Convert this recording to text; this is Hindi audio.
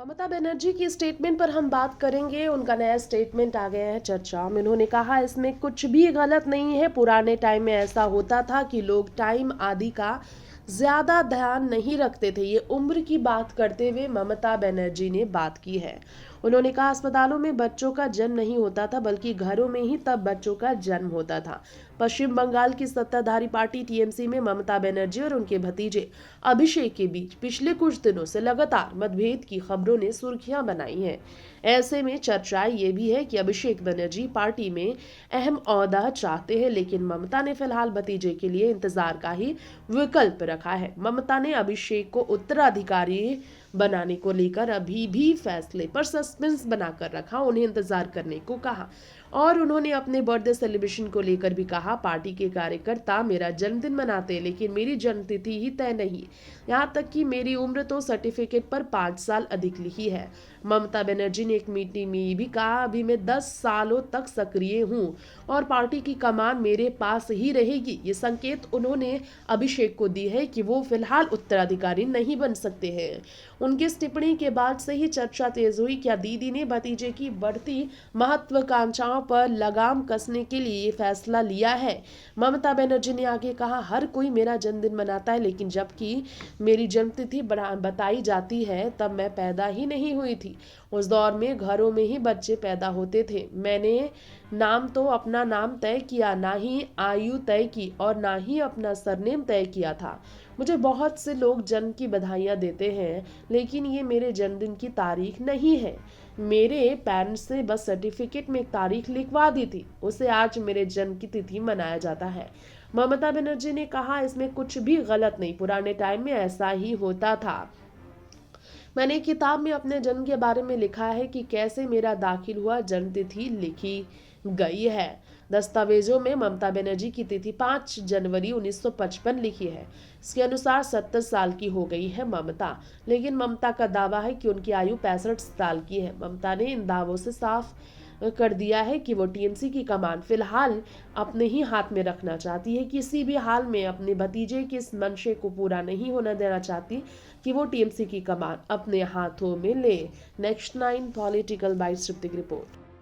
ममता बनर्जी की स्टेटमेंट पर हम बात करेंगे। उनका नया स्टेटमेंट आ गया है चर्चा में। उन्होंने कहा इसमें कुछ भी गलत नहीं है। पुराने टाइम में ऐसा होता था कि लोग टाइम आदि का ज्यादा ध्यान नहीं रखते थे। ये उम्र की बात करते हुए ममता बनर्जी ने बात की है। उन्होंने कहा अस्पतालों में बच्चों का जन्म नहीं होता था बल्कि घरों में ही तब बच्चों का जन्म होता था। पश्चिम बंगाल की सत्ताधारी पार्टी टीएमसी में ममता बनर्जी और उनके भतीजे अभिषेक के बीच पिछले कुछ दिनों से लगातार मतभेद की खबरों ने सुर्खियां बनाई हैं। ऐसे में चर्चा ये भी है कि अभिषेक बनर्जी पार्टी में अहम ओहदा चाहते हैं, लेकिन ममता ने फिलहाल भतीजे के लिए इंतजार का ही विकल्प रखा है। ममता ने अभिषेक को उत्तराधिकारी बनाने को लेकर अभी भी फैसले पर सस्पेंस बनाकर रखा, उन्हें इंतजार करने को कहा। और उन्होंने अपने बर्थडे सेलिब्रेशन को लेकर भी कहा, पार्टी के कार्यकर्ता मेरा जन्मदिन मनाते हैं लेकिन मेरी जन्मतिथि ही तय नहीं। यहाँ तक कि मेरी उम्र तो सर्टिफिकेट पर 5 साल अधिक लिखी है। ममता बनर्जी ने एक मीटिंग में भी कहा, अभी मैं 10 सालों तक सक्रिय हूँ और पार्टी की कमान मेरे पास ही रहेगी। ये संकेत उन्होंने अभिषेक को दी है कि वो फिलहाल उत्तराधिकारी नहीं बन सकते हैं। उनकी इस टिप्पणी के बाद से ही चर्चा तेज हुई। क्या दीदी ने भतीजे की बढ़ती महत्वाकांक्षाओं पर लगाम कसने के लिए ये फैसला लिया है? ममता बनर्जी ने आगे कहा, हर कोई मेरा जन्मदिन मनाता है लेकिन जबकि मेरी जन्मतिथि बताई जाती है तब मैं पैदा ही नहीं हुई थी। उस दौर में घरों में ही बच्चे पैदा होते थे। मैंने नाम तो अपना नाम तय किया, ना ही आयु तय की और ना ही अपना सरनेम तय किया था। मुझे बहुत से लोग जन्म की बधाइयाँ देते हैं लेकिन ये मेरे जन्मदिन की तारीख नहीं है। मेरे पेरेंट्स ने बस सर्टिफिकेट में एक तारीख लिखवा दी थी, उसे आज मेरे जन्म की तिथि मनाया जाता है। ममता बनर्जी ने कहा इसमें कुछ भी गलत नहीं, पुराने टाइम में ऐसा ही होता था। मैंने एक किताब में अपने जन्म के बारे में लिखा है कि कैसे मेरा दाखिल हुआ, जन्म तिथि लिखी गई है। दस्तावेजों में ममता बनर्जी की तिथि 5 जनवरी 1955 लिखी है। इसके अनुसार 70 साल की हो गई है ममता, लेकिन ममता का दावा है कि उनकी आयु 65 साल की है। ममता ने इन दावों से साफ कर दिया है कि वो टीएमसी की कमान फिलहाल अपने ही हाथ में रखना चाहती है। किसी भी हाल में अपने भतीजे के इस मंशे को पूरा नहीं होना देना चाहती कि वो टीएमसी की कमान अपने हाथों में ले। Next 9 political bytes report.